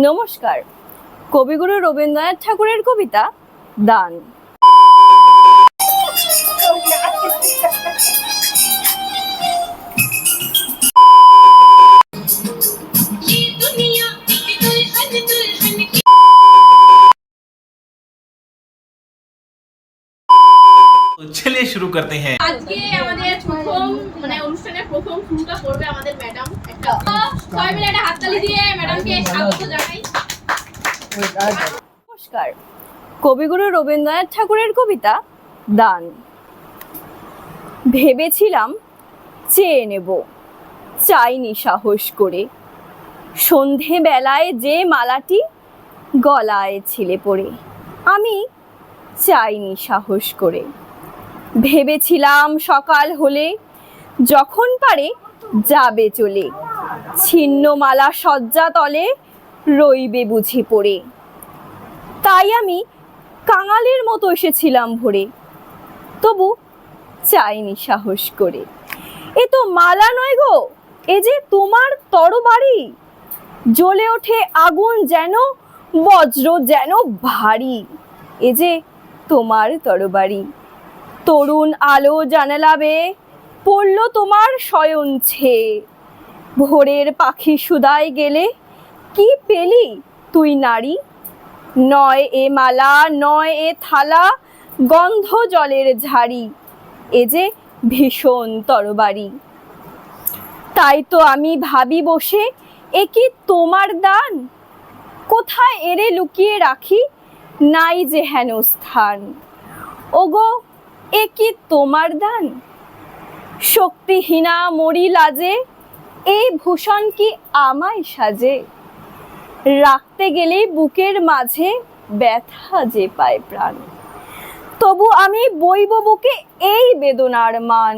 নমস্কার। কবিগুরু রবীন্দ্রনাথ ঠাকুরের কবিতা দান। चलिए शुरू करते हैं। আজকে আমাদের প্রথম অনুষ্ঠানের প্রথম শুরুটা করবে আমাদের ম্যাডাম। সবাই মিলে একটা হাততালি দিয়ে ম্যাডামকে স্বাগত জানাই। নমস্কার। কবিগুরু রবীন্দ্রনাথ ঠাকুরের কবিতা দান। ভেবেছিলাম চেয়ে নেব, চাইনি সাহস করে, সন্ধে বেলায় যে মালাটি গলায় ছিলে পড়ে, আমি চাইনি সাহস করে। ভেবেছিলাম সকাল হলে যখন পারে যাবে চলে, ছিন্ন মালা শয্যা তলে রইবে বুঝি পড়ে। তাই আমি কাঙালের মতো এসেছিলাম ভোরে, তবু চাইনি সাহস করে। এ তো মালা নয় গো, এ যে তোমার তরবারি, জ্বলে ওঠে আগুন যেন বজ্র যেন ভারী, এ যে তোমার তরবারি। তরুণ আলো জানালা বেয়ে পড়ল তোমার শয়ন ছেয়ে, ভোরের পাখি সুদায় গেলে কি পেলি তুই নারী। নয় এ মালা নয় এ থালা, গন্ধ জলের ঝাড়ি, এ যে ভীষণ তরবারি। তাই তো আমি ভাবি বসে, এ কি তোমার দান, কোথায় এরে লুকিয়ে রাখি, নাই যে হেন স্থান। ওগো এ কি তোমার দান, শক্তিহীনা মরি লাজে, এই ভূষণ কি আমায় সাজে। রাখতে গেলে বুকের মাঝে ব্যথা যে পায় প্রাণ, তবু আমি বইব বুকে এই বেদনার মান,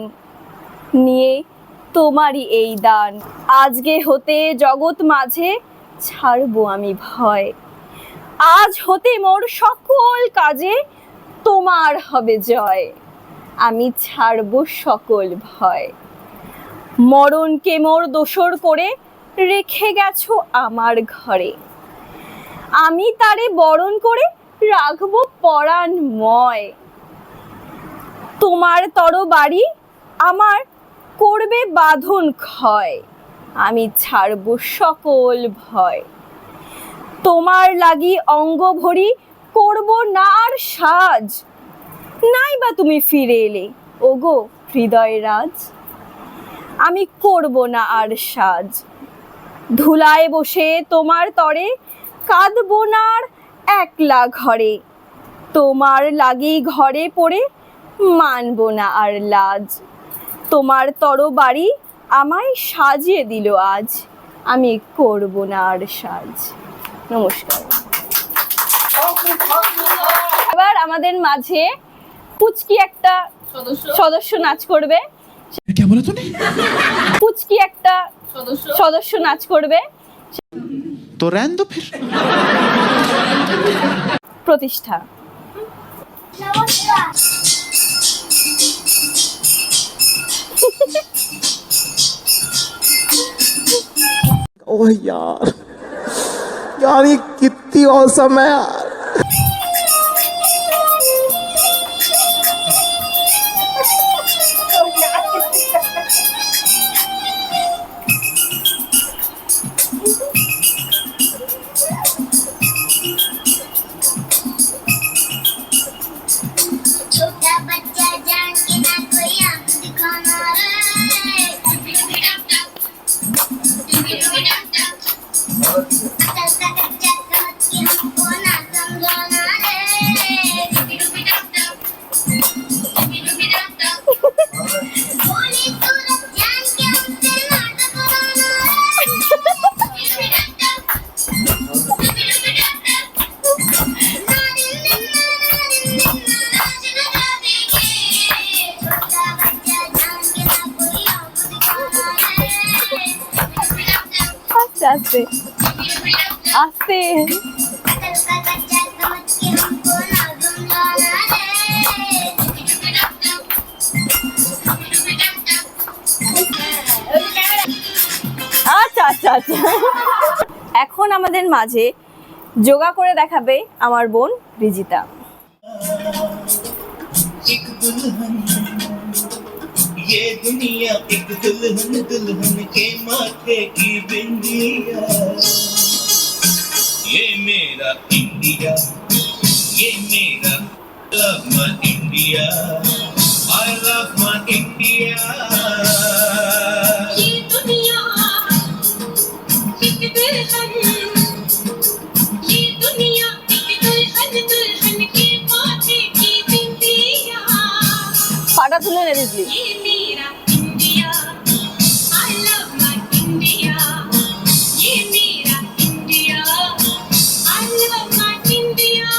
নিয়ে তোমারই এই দান। আজকে হতে জগৎ মাঝে ছাড়বো আমি ভয়, আজ হতে মোর সকল কাজে তোমার হবে জয়। আমি ছাড়বো সকল ভয়, মরণকে মোর দোসর করে রেখে গেছো আমার ঘরে, আমি তারে বরণ করে রাখবো পরাণময়। তোমার তরবারি আমার করবে বাঁধন ক্ষয়, আমি ছাড়বো সকল ভয়। তোমার লাগি অঙ্গ ভরি করব না আর সাজ, নাই বা তুমি ফিরে এলে ওগো হৃদয় রাজ। আমি করব না আর সাজ, ধুলায় বসে তোমার তরে কাঁদবো না আর একলা ঘরে, তোমার লাগি ঘরে পড়ে মানব না আর লাজ। তোমার তরবারি আমায় সাজিয়ে দিল আজ, আমি করব না আর সাজ। নমস্কার। এবার আমাদের মাঝে পুচকি একটা সদস্য নাচ করবে। পুচকি একটা সদস্য নাচ করবে। तो रहने दो फिर। প্রতিষ্ঠা। ओह यार यार ये कितनी औसम है यार। छोटा बच्चा जान के ना कोई आंख दिखाना रे, अकल का कच्चा समझ के हमको ना समझाना रे, भोली सूरत जान के हमसे ना टकराना আস্তে আস্তে আস্তে। আচ্ছা আচ্ছা আচ্ছা। এখন আমাদের মাঝে যোগা করে দেখাবে আমার বোন রিজিতা। एक दुल्हन ये दुनिया एक दुल्हन दुल्हन के माथे की बिंदिया ये मेरा इंडिया ये मेरा love my India I love my India ये दुनिया एक दुल्हन ये दुनिया एक दुल्हन दुल्हन के माथे की बिंदिया পাটা তুলে নে দিদি। ये मेरा India I love my India ये मेरा India I love my India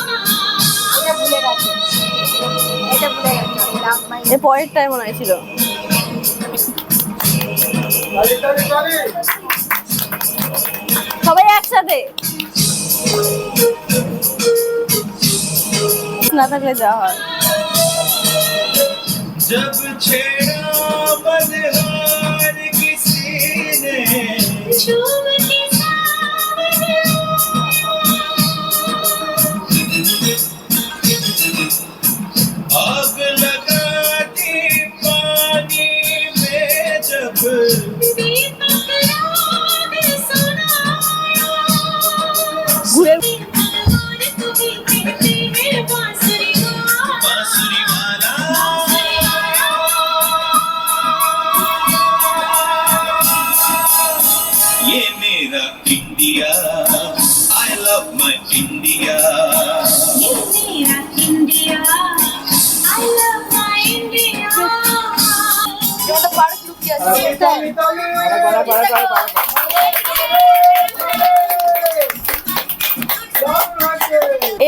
এর পরের টাইম মনে হয়েছিল। সবাই একসাথে না থাকলে যা হয়। जब छेड़ा बलिहार किसी ने झूम के सावरे आग लगा दी पानी में जब दीपक राग सुनाया ঘুরে और तुम्हें कहते हैं बांसुरी गाना बांसुरी वाला ये मेरा India I love my India ये मेरा India I love my India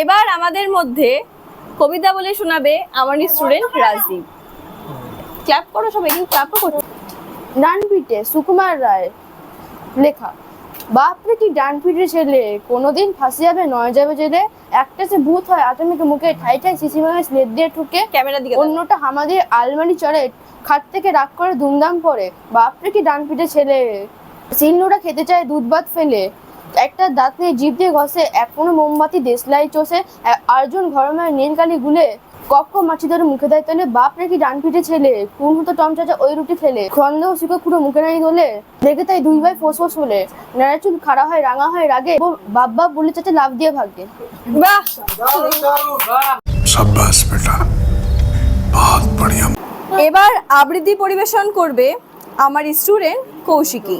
এবার আমাদের মধ্যে কবিতা বলে শোনাবে আমার স্টুডেন্ট রাজদীপ। ক্ল্যাপ করো সবাই, কিন্তু ক্ল্যাপও করো। ডানপিটে সুকুমার রায় লেখা। বাপরে কি ডানপিটে ছেলে, কোনোদিন ফাঁসি যাবে নয় যাবে জেলে। একটা সে ভূত হয় আতঙ্কে মুখে ঠাই ঠাই সিসি ভাঙে স্লেট দিয়ে ঠুকে, ক্যামেরার দিকে অন্যটা হামা দিয়ে আলমারি চড়ে, খাট থেকে রাগ করে দুমদাম পড়ে। বাপরে কি ডানপিটে ছেলে, সিলনোড়া খেতে চায় দুধ ভাত ফেলে, একটা দাঁত নিয়ে জিভ দিয়ে ঘষে, এক কোনো মোমবাতি দেশলাই চষে, আরজন ঘরমায় নীলকালি গুলে, কক্ক মাছি ধরে মুখে দেয় তোলে। বাপরে কি ডানপিটে ছেলে, কোন হতো টমচাচা ওই রুটি খেলে, খন্দেও শিখো পুরো মুখে নাই দোলে। দেখে তাই দুই ভাই ফোঁস ফোঁস বলে, নেড়া চুল খাড়া হয় রাঙা হয় রাগে, বাপ বাপ বলে চাচা লাভ দিয়ে ভাগে। বাহ, शाबाश बेटा बहुत बढ़िया। এবার আবৃত্তি পরিবেশন করবে আমার স্টুডেন্ট কৌশিকী।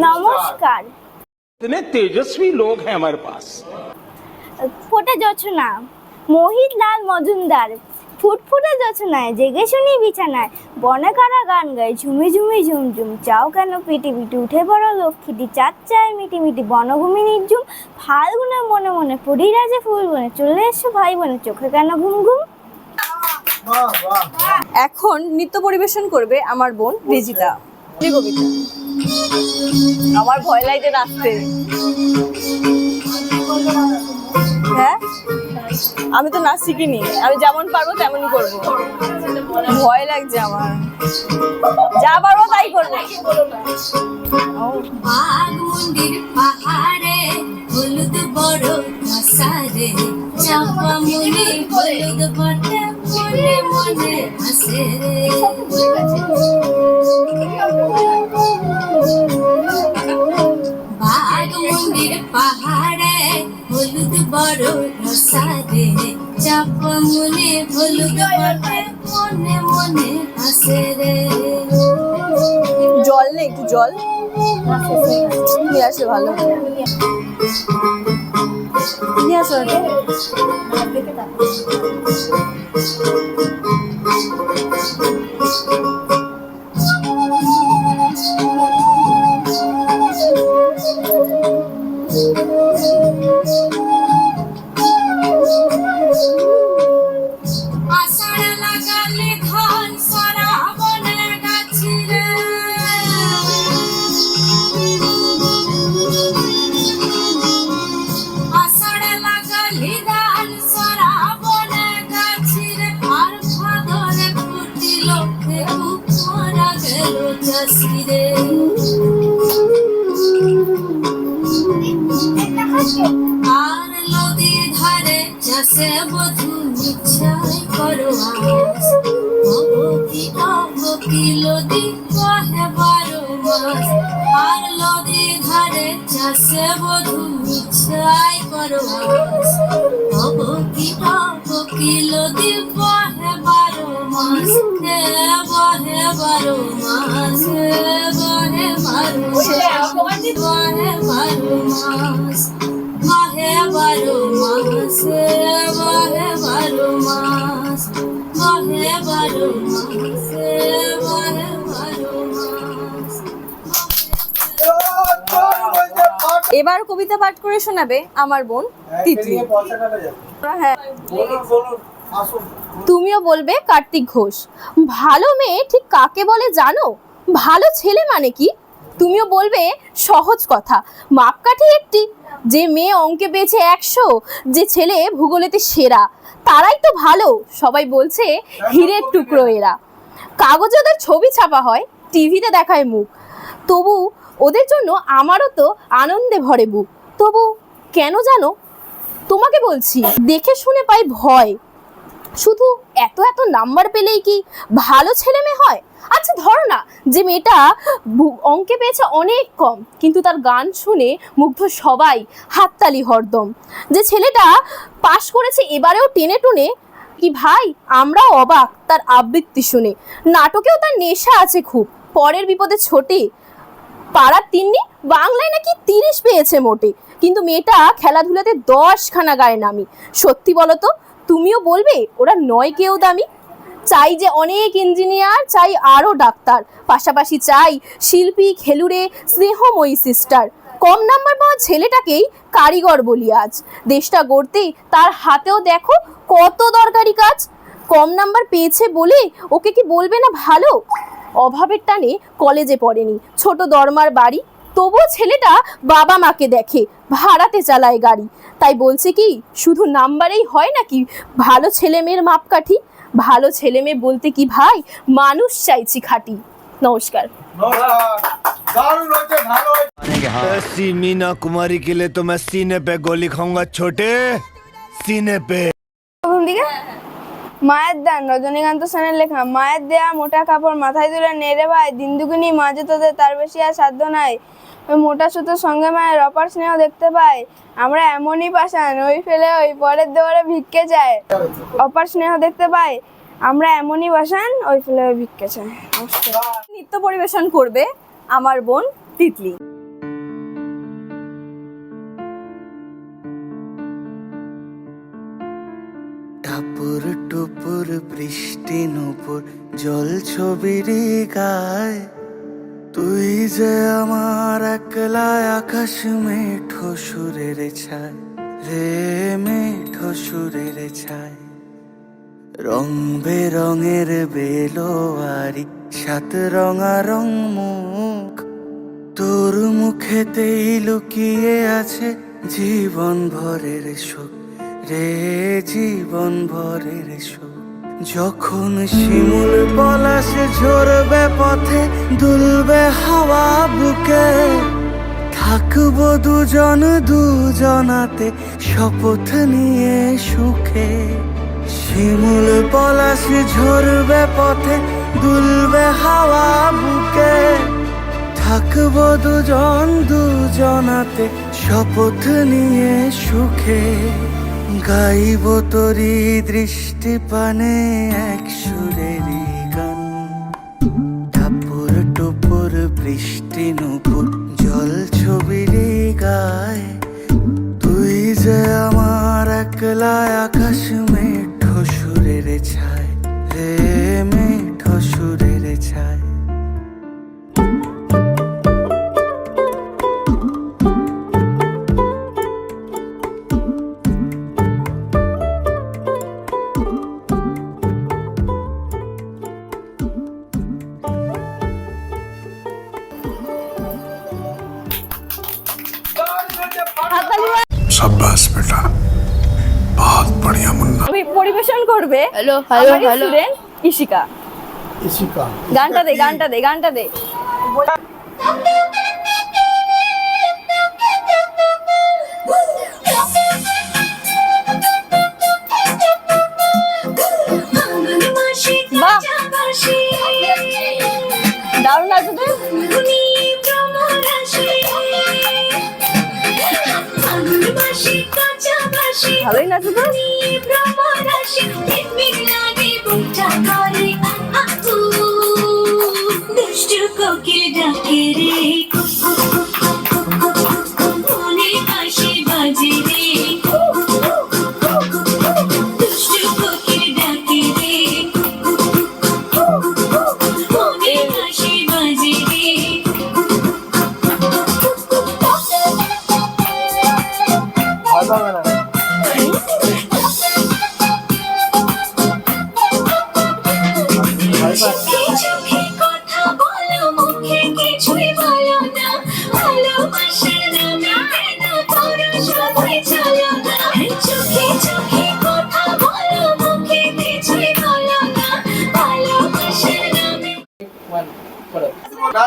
নমস্কার। इतने तेजस्वी लोग हैं हमारे पास ফোটা জোছনা, মোহিত লাল মজুমদার, ফুটফুটে জোছনায় জেগে শুনি বিছানায়, বনকারা গান গায় ঝুমি ঝুমি ঝুমঝুম, চাও কেন পিটি পিটি উঠে পড়ো লক্ষ্মীটি, চাঁদ চায় মিটি মিটি বনভূমি নির্ঝুম, ফাল্গুনে মনে মনে পরিরাজে ফুল বনে, চলে এসো ভাই বোনে চোখে কেন ঘুম ঘুম। এখন নৃত্য পরিবেশন করবে আমার বোন রিজিতা। কবিতা। আমার ভয় লাগে নাচতে। হ্যাঁ, আমি তো নাচ শিখিনি, আমি যেমন পারবো তেমনই করবো। ভয় লাগছে আমার, যা পারবো তাই করবো। বাঘ মন্দির পাহাড়ে হলুদ বড় মশারে, চাপা মনে হলুদ বটে মনে মনে হাসে রে। বাঘ মন্দির পাহাড়ে হলুদ বড় মশারে, চাপা মনে হলুদ বটে মনে মনে হাসে রে। জল নেই, একটু জল নিয়ে আসলে ভালো। নিয়ে আসো ওটা। আষাঢ় লাগালে ধান সরা বনে গাছিলে, আষাঢ় লাগালে ধান সরা বনে গাছিলে, আর ভাদরে ফুটিল চাষে বধু ইচ্ছাই করো আস কি লদি কহে 12 মাস আর লদি ধারে চাষে বধু ইচ্ছাই করো আস কি লদি কহে 12 মাস হে বহে 12 মাস হে বহে 12 মাস বহে 12 মাস বহে 12 মাস বহে 12 মাস বহে 12 মাস। এবার কবিতা পাঠ করে শোনাবে আমার বোন তিতলি। হ্যাঁ, তুমিও বলবে কার্তিক ঘোষ। ভালো মেয়ে ঠিক কাকে বলে জানো? ভালো ছেলে মানে কি? তুমিও বলবে সহজ কথা, মাপকাঠি একটি। যে মেয়ে অঙ্কে পেয়েছে 100, যে ছেলে ভূগোলেতে সেরা, তারাই তো ভালো। সবাই বলছে হীরের টুকরো এরা। কাগজে ওদের ছবি ছাপা হয়, টিভিতে দেখায় মুখ, তবু ওদের জন্য আমারও তো আনন্দে ভরে বুক। তবু কেন জানো, তোমাকে বলছি, দেখে শুনে পাই ভয়। শুধু এত এত নাম্বার পেলেই কি ভালো ছেলে মেয়ে হয়? আচ্ছা ধরো না, যে মেয়েটা অঙ্কে পেয়েছে অনেক কম, কিন্তু তার গান শুনে মুগ্ধ সবাই, হাততালি হরদম। যে ছেলেটা পাশ করেছে এবারেও টেনে টুনে, কি ভাই আমরাও অবাক তার আবৃত্তি শুনে। নাটকেও তার নেশা আছে খুব, পরের বিপদে ছোটে। পাড়ার তিন্নি বাংলায় নাকি 30 পেয়েছে মোটে, কিন্তু মেয়েটা খেলাধুলাতে 10খানা গায়ে নামি। সত্যি বলো তো, তুমিও বলবে ওরা নয় কেউ দামি? চাই যে অনেক ইঞ্জিনিয়ার, চাই আরও ডাক্তার, পাশাপাশি চাই শিল্পী, খেলুড়ে, স্নেহময়ী সিস্টার। কম নাম্বার পাওয়া ছেলেটাকেই কারিগর বলি আজ। দেশটা গড়তে তার হাতেও দেখো কত দরকারি কাজ। কম নাম্বার পেয়েছে বলে ওকে কি বলবে না ভালো? অভাবের টানে কলেজে পড়েনি, ছোট দরমার বাড়ি, তবুও ছেলেটা বাবা মাকে দেখে, ভাড়াতে চালায় গাড়ি। তাই বলছে কি শুধু নাম্বারেই হয় নাকি ভালো ছেলে মেয়ের মাপকাঠি? ভালো ছেলে মেয়ে বলতে কি ভাই মানুষ চাইছি খাঁটি। নমস্কার। ऐसी मीना कुमारी के लिए तो मैं सीने पे गोली खाऊंगा छोटे, सीने पे। মায়ের দান, রজনীকান্ত সেনের লেখা। মায়ের দেয়া মোটা কাপড় মাথায় তুলে নেড়ে ভাই, দিন দুগুনি মাঝে তোদের তার বেশি আর সাধ্য নাই। ওই মোটা সুতোর সঙ্গে মায়ের অপার স্নেহ দেখতে পাই। আমরা এমনই পাষাণ, ওই ফেলে ওই পরের দেওয়ারে ভিক্ষে চায়। অপার স্নেহ দেখতে পাই, আমরা এমনই পাষাণ, ওই ফেলে ওই ভিক্ষে চায়। নৃত্য পরিবেশন করবে আমার বোন তিতলি। টাপুর টুপুর বৃষ্টি নুপুর জল ছবির গায়, তুই যে আমার একলা আকাশ মেঠো সুরের ছায় রে, মেঠো সুরের ছায়। রং বেরঙের বেলোয়ারি, 7 রঙা রং মুখ, তোর মুখেতেই লুকিয়ে আছে জীবন ভরের সুখ রে, জীবন ভরের সুখ। যখন শিমুল পলাশ ঝরবে পথে, দুলবে হাওয়া বুকে, থাকবো দুজন দুজনাতে শপথ নিয়ে সুখে। শিমুল পলাশ ঝরবে পথে, দুলবে হাওয়া বুকে, থাকবো দুজন দুজনাতে শপথ নিয়ে সুখে। গাইব তোরি দৃষ্টি পানে এক সুরেরই গান, টাপুর টুপুর বৃষ্টি নুপুর জল ছবির গায়, তুই যে আমার একলা আকাশ মেঠো সুরের ছায় রে, মেঠো সুরের ছায়। शाबाश बेटा, बहुत बढ़िया मुन्ना। পরিবেশন করবে হ্যালো স্টুডেন্ট ইশিকা। গানটা দে, গানটা দে, গানটা দে। ভালোই নাচো তো। দুষ্টু কোকিল ডাকে রে মনে হাসি বাজে রে দুষ্টু কোকিল ডাকে রে মনে হাসি বাজে রে চোখে কথা বলো মুখে কিছুই বলো না ভালোবাসার নামে না করো সবাই চলো না চোখে চোখে কথা বলো মুখে কিছুই বলো না ভালোবাসার নামে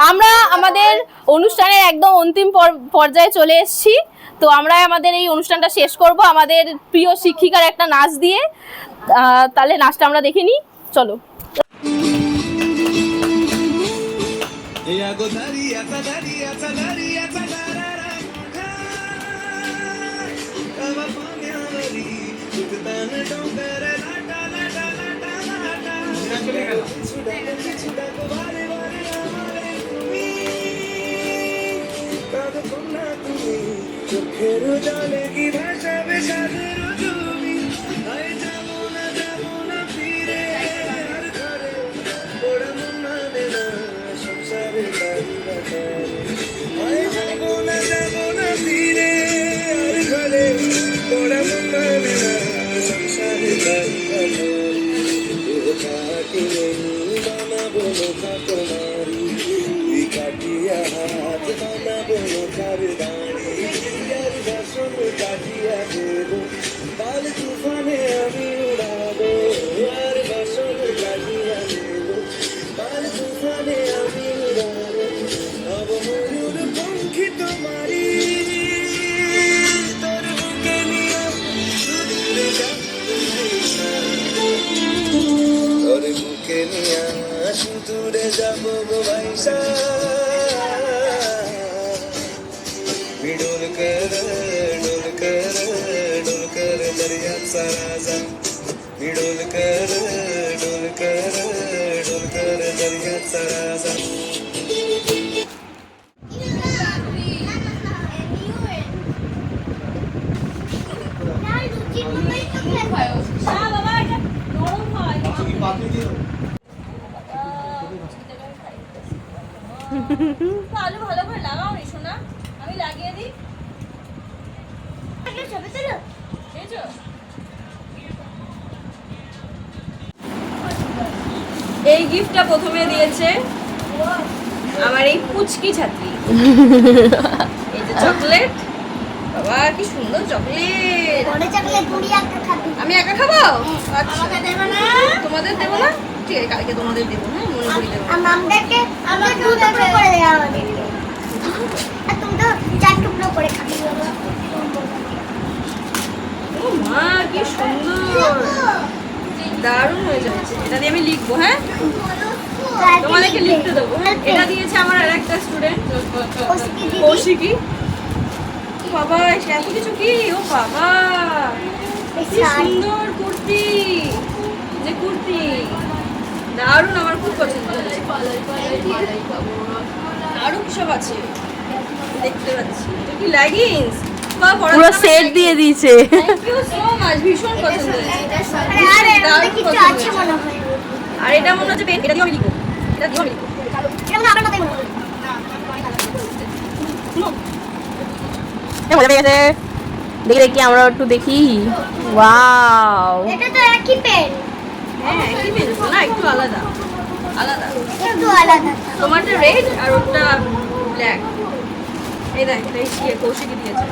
আমরা আমাদের অনুষ্ঠানের একদম অন্তিম পর্যায়ে চলে এসেছি। তো আমরা আমাদের এই অনুষ্ঠানটা শেষ করব আমাদের প্রিয় শিক্ষিকার একটা নাচ দিয়ে। তাহলে নাচটা আমরা দেখে নিই, চলো। চোখের জলে কি ভাসাবে সাদের জমি যাবো না ফিরে আর ঘরে ওরা মন মানে না সংসারে বাড়ি বাসারে যাবো না ফিরে আর ঘরে ওরা মন মানে না সংসারে বাড়ি বাসারে কাটিয়ে বানাবো লোকা তোমারি কাটিয়া হাত বানাবো লোকার দাঁড়ি বসন কাটিয়া দেব কাল তুফানে আমি উড়াবো আর বসন কাটিয়া দেব কাল তুফানে আমি উড়াবো নব ময়ূর পঙ্খী তোমারি তোর বুকে নিয়ে সুদূরে তোর বুকে নিয়ে সুদূরে যাবো গো ভাইসা डोल कर दरिया सराजा डोल कर दरिया सराजा আলু ভালো করে লাগাও নি সোনা, আমি লাগিয়ে দিই। এই গিফটটা প্রথমে দিয়েছে আমার এই পুচকি ছাত্রী। এই যে চকলেট, বাবা কি সুন্দর চকলেট। আমি একা খাবো? আচ্ছা তোমাদের দেবো না, ঠিক আছে কালকে তোমাদের দেবো। হ্যাঁ মনে করি দেবো। ও মা কি সুন্দর, দারুণ হয়ে যাচ্ছে। এটা দিয়ে আমি লিখবো, হ্যাঁ তোমাদেরকে লিখতে দেবো। এটা দিয়েছে আমার আরেকটা স্টুডেন্ট কৌশিকী। বাবা এত কিছু কি, ও বাবা কি সুন্দর কুর্তি, যে কুর্তি দারুণ, আমার খুব পছন্দ হয়েছে। আরো কি সব আছে দেখতে পাচ্ছি, এটা কি লেগিংস পুরো সেট দিয়ে দিয়েছে। থ্যাংক ইউ সো মাচ, ভীষণ পছন্দ হয়েছে। আর এটা মনে হচ্ছে পেন, এটা দিয়ে আমি লিখবো, এটা দিয়ে আমি লিখবো। মজা পেয়ে গেছে, দেখি দেখি আমরা একটু দেখি। ওয়াও এটা তো একই পেন। হ্যাঁ একই পেন না, একটু আলাদা আলাদা, একটু আলাদা। তোমারটা রেড আর ওটা ব্ল্যাক। এই দেখ এটা এই কৌশিকী দিয়েছে।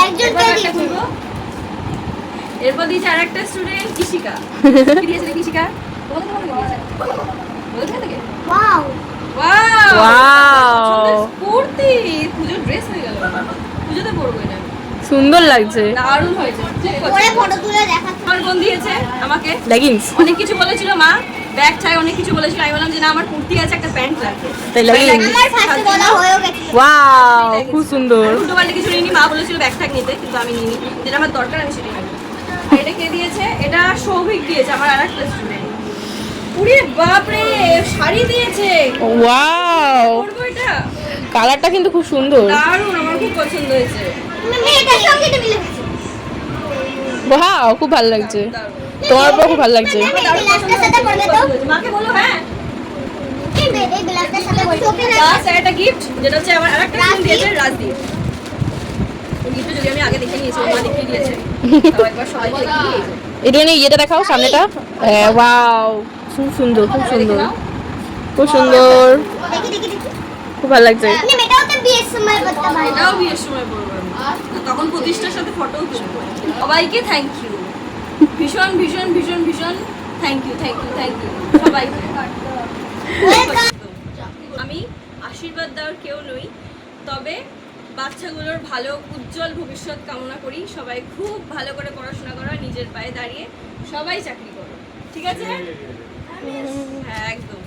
একজনকে দিব। এরপর দিয়েছে আরেকটা স্টুডেন্ট কৃষিকা। কি দিয়েছে কৃষিকা? তোমাদের কোন দিয়েছে? বলতে থেকে? ওয়াও ওয়াও কুর্তি, পুজোর ড্রেস হয়ে গেল। পুজোতে পরবো এটা, সুন্দর লাগছে, দারুণ হয়েছে। পরে ফটো তুলে দেখাচ্ছি। আমার বোন দিয়েছে আমাকে লেগিংস। অনেক কিছু বলেছিল মা, ব্যাগ চাই, অনেক কিছু বলেছিল। আমি বললাম যে না আমার কুর্তি আছে, একটা প্যান্ট লাগবে। তাই লেগিংস আমার ফার্স্টে বলা হয়েও গেছে। ওয়াও খুব সুন্দর। উল্টো পাল্টে কিছু নিইনি, মা বলেছিল ব্যাগ ট্যাগ নিতে, কিন্তু আমি নিইনি, যেটা আমার দরকার আমি সেটা নিই। আর এটা কে দিয়েছে? এটা সৌভিক দিয়েছে, আমার আরেকটা স্টুডেন্ট। উরে বাপ রে, শাড়ি দিয়েছে। ওয়াও, পরবো এটা? কালারটা কিন্তু খুব সুন্দর, দারুণ, আমার খুব পছন্দ হয়েছে। ওয়াও খুব ভালো লাগছে, তোমার উপর খুব ভালো লাগছে। মাকে বলো হ্যাঁ। লাস্ট একটা গিফট, যেটা হচ্ছে আমার আরেকটা ফোন দিয়েছে রাজদীপ। গিফটটা যদি আমি আগে দেখে নিয়েছি, মা দেখিয়ে দিয়েছে, তাও একবার সবাই দেখিয়ে দিয়েছে। এটা নিয়ে ইয়েটা দেখাও, সামনেটা। ওয়াও খুব সুন্দর, খুব সুন্দর, খুব সুন্দর, খুব ভালো লাগছে। এটাও বিয়ের সময় পরবো আমি, তখন প্রতিষ্ঠার সাথে ফটোও তুলবো। সবাইকে থ্যাংক ইউ, ভীষণ ভীষণ ভীষণ ভীষণ thank you, thank you, thank you সবাইকে। আমি আশীর্বাদ দেওয়ার কেউ নই, তবে বাচ্চাগুলোর ভালো উজ্জ্বল ভবিষ্যৎ কামনা করি। সবাই খুব ভালো করে পড়াশোনা করো, নিজের পায়ে দাঁড়িয়ে সবাই চাকরি করো, ঠিক আছে? হ্যাঁ একদম।